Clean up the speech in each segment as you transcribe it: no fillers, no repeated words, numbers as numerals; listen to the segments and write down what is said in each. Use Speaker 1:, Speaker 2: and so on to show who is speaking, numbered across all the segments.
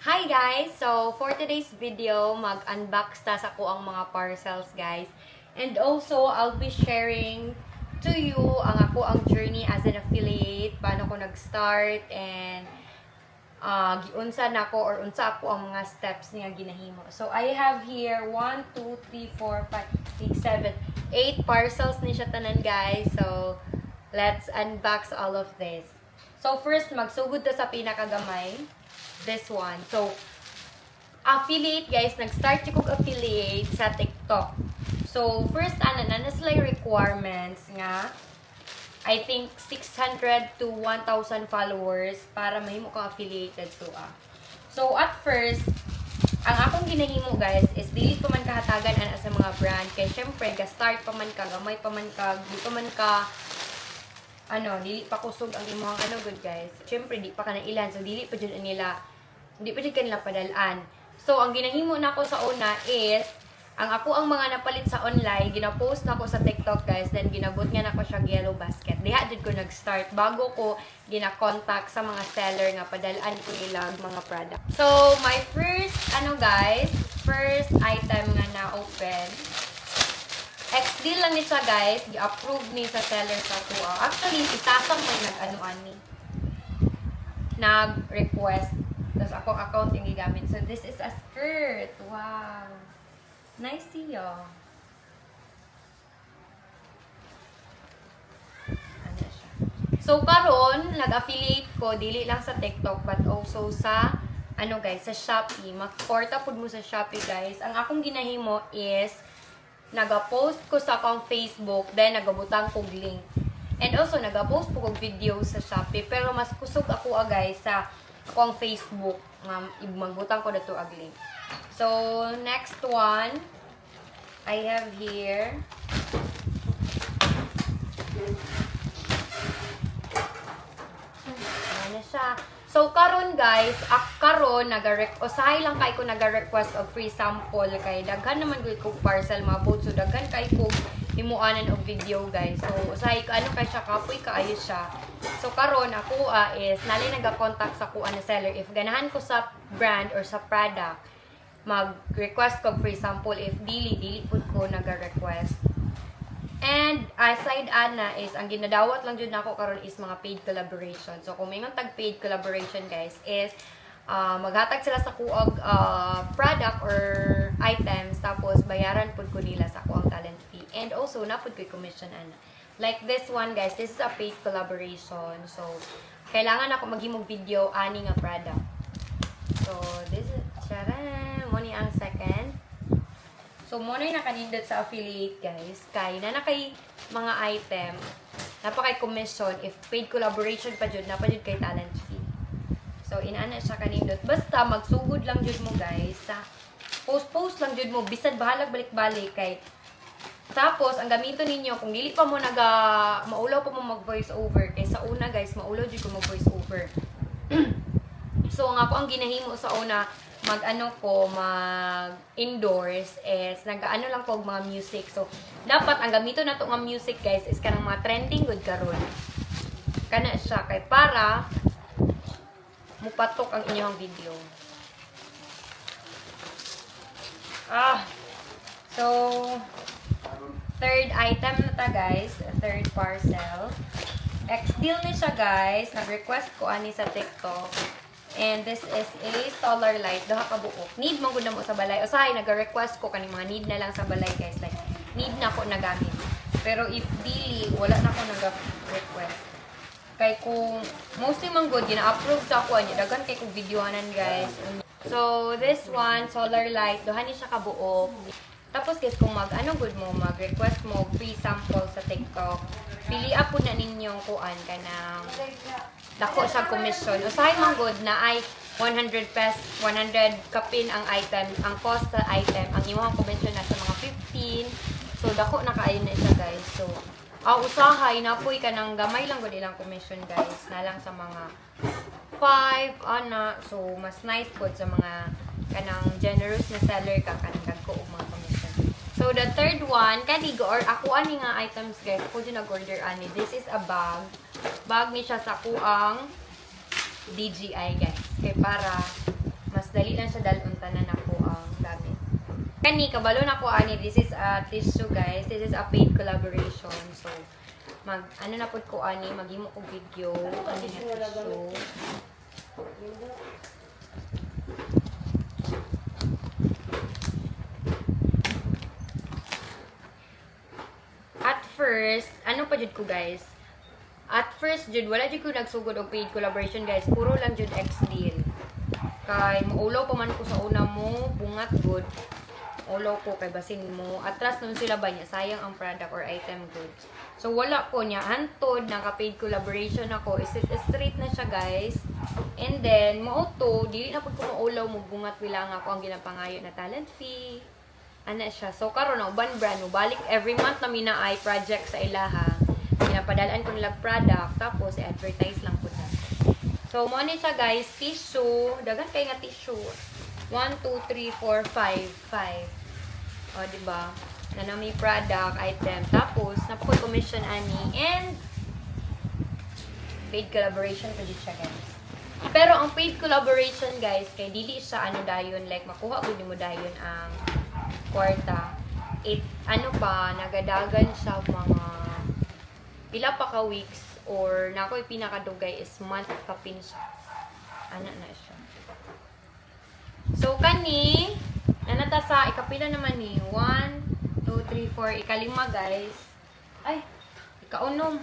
Speaker 1: Hi guys! So, for today's video, mag-unbox ta sa ko ang mga parcels guys. And also, I'll be sharing to you ang journey as an affiliate, paano ko nag-start, and giunsa na ko or unsa ako ang mga steps niya ginahimo. So, I have here 1, 2, 3, 4, 5, 6, 7, 8 parcels ni siya tanan guys. So, let's unbox all of this. So, first, magsugod ta sa pinakagamay. This one. So, affiliate guys, nag-start yung affiliate sa TikTok. So, first, na sila requirements nga, I think 600 to 1,000 followers para mahimo kang affiliated to So, at first, ang akong ginahimo guys is dili pa man kahatagan ana sa mga brand kay syempre ga-start pa man ka, gamay pa man ka, di pa man ka dili pa kusog ang imong good guys. Syempre di pa ka na ilan, so dili pa jud kanila padalaan. So ang ginahimo nako sa una is ang mga napalit sa online, gina-post nako sa TikTok guys, then ginabot nga nako siya yellow basket. Diha jud ko nag-start bago ko gina-contact sa mga seller nga padalaan ko nila mga product. So my first first item nga na-open. Ex-deal lang ni siya guys, i-approve ni sa seller sa tuwa. Actually, itasang may nag-request. Tapos akong account yung gigamit. So, this is a skirt. Wow. Nice siya. Ano siya? So, karon nag-affiliate ko, dili lang sa TikTok, but also sa, sa Shopee. Mag-porta po mo sa Shopee, guys. Ang akong ginahimo is, nag-post ko sa akong Facebook, then nagabutang kong link. And also, nag-post po kong video sa Shopee, pero mas kusog ako guys sa akong Facebook. Magbutang ko na ito link. So, next one, I have here, ano siya? So, karon guys, usahay lang kay ko naga-request of free sample kay daghan naman gud ko parcel mabot. So, daghan kay ko himuanan og video guys. So, usahay ka kay siya kapoy kaayo siya. So, karon ako is nali naga-contact sa kuan na seller if ganahan ko sa brand or sa product, mag-request ko free sample. If dili pud ko naga-request. And aside is ang ginadawat lang jud nako karon is mga paid collaboration. So kung may mga tag paid collaboration guys is maghatag sila sa kuog product or items tapos bayaran pud ko nila sa kuang talent fee. And also na pud ko commission ana. Like this one guys, this is a paid collaboration. So kailangan ako maghimog video ani nga product. So this is mo ni ang second. So, muna yung nakanindot sa affiliate, guys. Kay mga item, napakay commission, if paid collaboration pa dyan, napadyan kay talent fee. So, inaana siya kanindot. Basta, magsugod lang dyan mo, guys. Sa post lang dyan mo, bisad bahalag balik-balik kay. Tapos, ang gamito ninyo, kung dili pa mo maulaw pa mo mag-voice over, kay sa una, guys, maulaw dyan ko mag-voice over. So, ang ginahimo sa una, mag-indoors is nag-ano lang ko mga music. So, dapat ang gamito na to nga music guys is kanang mga trending good karon. Kana siya kay para mupatok ang inyong video. So, third item na ta guys, third parcel. Ex-deal ni siya guys, nag-request ko ani sa TikTok. And this is a solar light. Duha ka buok. Need mo gud na mo sa balay. Usahay, nag-request ko kani mga need na lang sa balay guys. Like, need na ko nagamit. Pero if dili, wala na ko nag-request. Kay kung mostly man good, gina-upload sa ako niya. Dagan kay kong videoanan guys. So, this one, solar light. Duha ni siya ka buok. Tapos guys, kung mag-request mo free sample sa TikTok, pilian po na ninyong kuan ka ng dako sa commission. Usahay man good na ay 100 pesos, 100 kapin ang item, ang cost sa item, ang imong commission na sa mga 15. So, dako na kaayo na siya guys. So, usahay na po'y ka ng gamay lang gud ilang commission guys, na lang sa mga 5, So, mas nice po sa mga kanang generous na seller ka kanang dagko og mga commission. So, the third one, ako ani nga items guys, ako din nag-order ani. This is a bag. Bag ni siya sa kuang DJI guys. Kaya para mas dali lang siya dalon tanan ako ang gamit. Kani kabalo na ko ani, this is a tissue guys. This is a paid collaboration. So ano na pud ko ani, maghimo ko video ani na tissue. At first, ano pa jud ko guys? At first jud wala jud ko nagsugod og paid collaboration guys. Puro lang jud X-Deal. Kay maulaw pa man ko sa una mo, bungat good. Ulaw ko kay basin mo. Atras nun sila ba niya, sayang ang product or item goods. So wala ko niya hantod naka-paid collaboration ako. Straight na siya guys. And then mo to, dili na pud ko maulaw mo bungat bilang ako ang ginapangayo na talent fee. Ana siya. So karon na uban brand mo balik every month na mina ay project sa ilaha. Pinapadalaan ko nilang product tapos i-advertise lang po sa. So mo ni siya guys, tissue, dagan kay nga tissue. 1 2 3 4 5 5. O di ba? Na may product item tapos napako commission ani and paid collaboration pa jud siya guys. Pero ang paid collaboration guys kay dili siya ano dayon like makuha gud mo dayon ang kwarta. Ano pa nagadagan siya mga pila pa ka weeks or na ako'y pinakadugay is month kapin siya. Ana na siya. So kani nanata sa ikapila naman ni 1 2 3 4 ikalima guys. Ay ikaunom.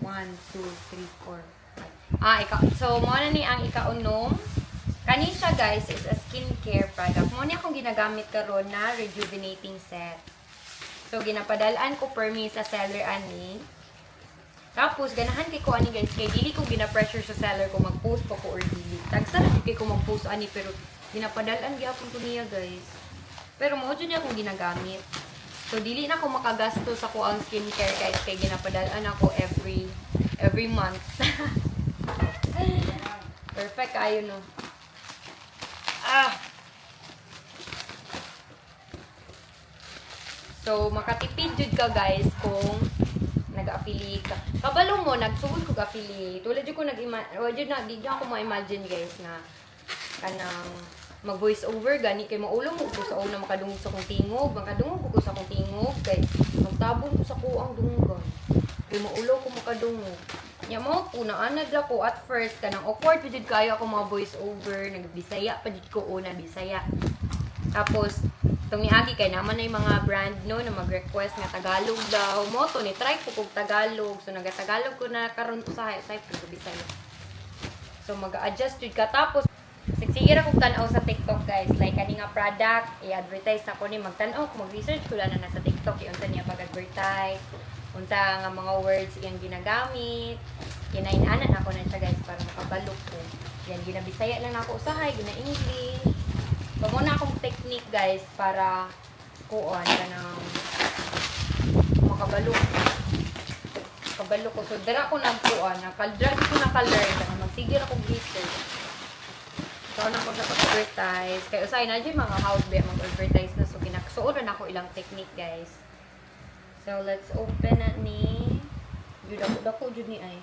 Speaker 1: 1 2 3 4 so mo na ni ang ikaunom. Kani siya guys is a skincare product. Mo ni akong ginagamit karon na rejuvenating set. So, ginapadalaan ko per me sa seller ani. Tapos, ganahan kay ko ani guys. Kay dili ko gina-pressure sa seller ko mag-post pa ko or dili. Tagsara kay ko mag-post ani. Pero, ginapadalaan gyapon ko niya guys. Pero, mo dyan niya akong ginagamit. So, dili na ako makagasto sa ko ang skincare guys. Kay ginapadalaan ako every month. Perfect kayo no. So, makatipid jud ka guys kung nag-affiliate ka. Kabalo mo, nagsugod ko ka-affiliate. Tulad jud ko di ako ma-imagine guys na kanang mag-voice over gani kay maulong mo ko sa una makadungog sa kong tingog, makadungog ko sa kong tingog kay magtabon ko sa kuang dunggan. Kay maulaw ko makadungog. Nya mo po naanad ako at first kanang awkward jud kayo ako mga voice over, nagbisaya pa jud ko una Bisaya. Tapos itong niagi kay naman na yung mga brand no na mag-request nga Tagalog daw. Mo to ni try ko kog Tagalog. So naga-Tagalog ko na karon usahay ko Bisaya. So mag-adjust jud ka tapos sige ra kog tan-aw sa TikTok guys. Like kani nga product i-advertise ako ni magtan-aw ko mag-research ko lang na sa TikTok unsa niya pag-advertise. Unsa nga mga words iyang ginagamit. Kinain-anan ako na siya guys para makabalo ko. Yan ginabisaya lang ako usahay, gina-English. So, muna akong technique guys para kuon ka ng makabalo. Kabalo ko. So, dara ko ng kuon. Drag ko na color. Magsigil akong research. So, na ko sa pag-advertise. Kaya usay na dyan mga house ba mag-advertise na. So, ginaksuoran ako ilang technique guys. So, let's open na ni Dako jud ni ay.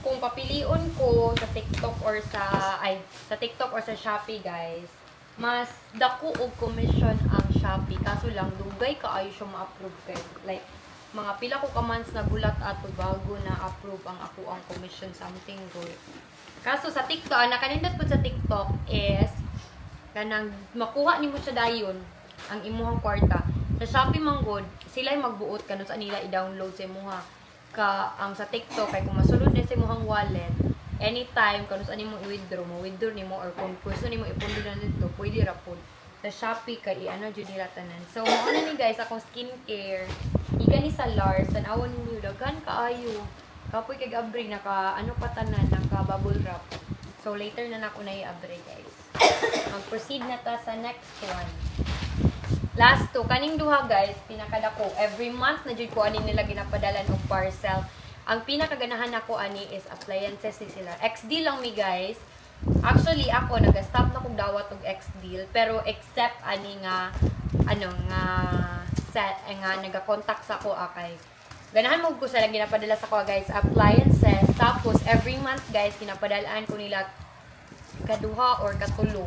Speaker 1: Kung papilion ko sa TikTok or sa TikTok or sa Shopee guys, mas dako og commission ang Shopee kaso lang dugay kaayo siya ma-approve guys. Like mga pila ko ka months na gulat ato bago na approve ang ako ang commission something good. Kaso sa TikTok, nakanindot po sa TikTok is kanang makuha nimo siya dayon ang imuhang kwarta. Sa Shopee manggod, sila magbuot kanus nila i-download sa imuha ka ang sa TikTok kay kung masulod na sa imuhang wallet anytime kanus ani mo i-withdraw nimo or kung gusto nimo ipundo na dito pwede ra pud sa Shopee kay ano jud nila tanan. So mo ni guys akong skincare iga ni sa Lars tan-awon niyo daghan kaayo kapoy kay abri naka ano pa tanan naka bubble wrap. So later na nako na i-abri guys. Mag-proceed na ta sa next one. Last two, kaning duha guys, pinakadako. Every month na jud ko ani nila ginapadalan og parcel. Ang pinakaganahan nako ani is appliances ni sila. XD lang mi guys. Actually ako nag-stop na kog dawat og XD pero except ani nga ano nga set nga naga-contact sa ko akay Ganahan mo ko sa lang ginapadala sa ko guys, appliances. Tapos every month guys, ginapadalaan ko nila kaduha or katulo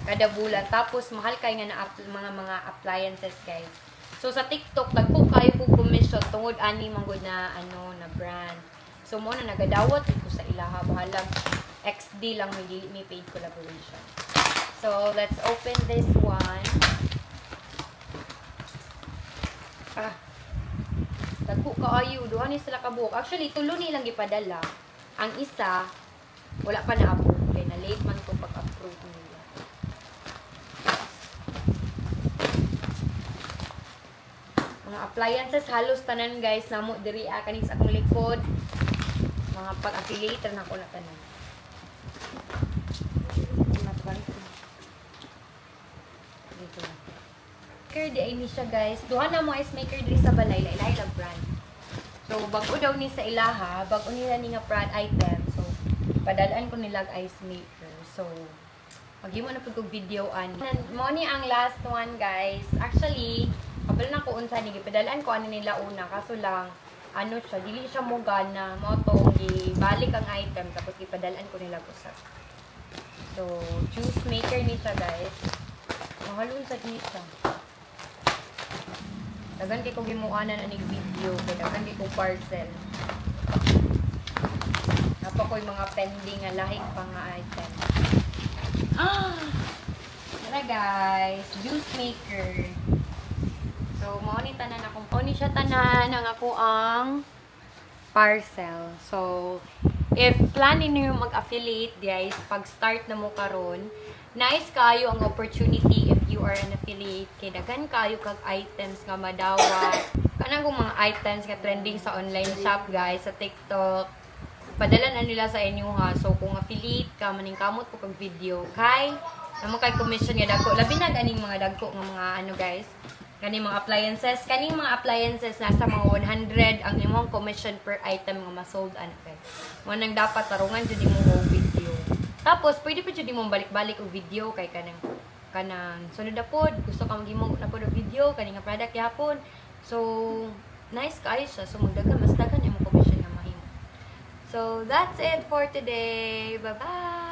Speaker 1: kada bulan. Tapos mahal kay nga na mga appliances guys. So sa TikTok dagko kayo ko commission tungod ani manggod na ano na brand. So mo na nagadawat ko sa ilaha bahalag XD lang may paid collaboration. So let's open this one. Dagko kaayo, duha ni sila kabuok. Actually, tulo nilang gipadala. Ang isa, wala pa na-approve. Kaya na-late man ko pag-approve nila. Mga appliances, halos tanan guys. Namo, diri kaning sa akong likod. Mga pag-affiliator na ko na tanan. Dito na. Maker di ay ni siya guys. Duha na mo ice maker diri sa balay lailay lang brand. So bago daw ni sa ilaha, bago nila ni nga brand item. So padalaan ko nilag ice maker. So magimo na pud ko videoan. Mo ni ang last one guys. Actually, kapal na ko unsa ni gipadalaan ko ano nila una kaso lang ano siya, dili siya mo gana mo to gibalik ang item tapos gipadalaan ko nila usab. So juice maker ni siya guys. Mahalon sa siya. Dagan kay ko gimuanan aning video, kay dagan kay ko parcel. Napa ko'y mga pending nga lahing pang nga item. Tara guys, juice maker. So mao ni tanan akong ni siya tanan ang ako ang parcel. So if planning niyo mag-affiliate guys, pag start na mo karon, nice kayo ang opportunity if you are an affiliate. Kay daghan kayo kag items nga madawat. Kanang kung mga items nga trending sa online shop guys, sa TikTok. Padala na nila sa inyo ha. So kung affiliate ka, maning kamot po kag video. Kay, naman kay commission nga dagko. Labi na ganing mga dagko nga mga ano guys. Kaning mga appliances. Kaning mga appliances nasa mga 100 ang imong commission per item nga ma-sold ano guys. Mo nang dapat tarungan jud mo og video. Tapos pwede pa jud mo balik-balik og video kay kanang sunod na pod gusto ka magimo na pod og video kaning nga product yapon. So nice kay siya. So magdagan mas dagan imong commission nga mahimo. So that's it for today. Bye-bye.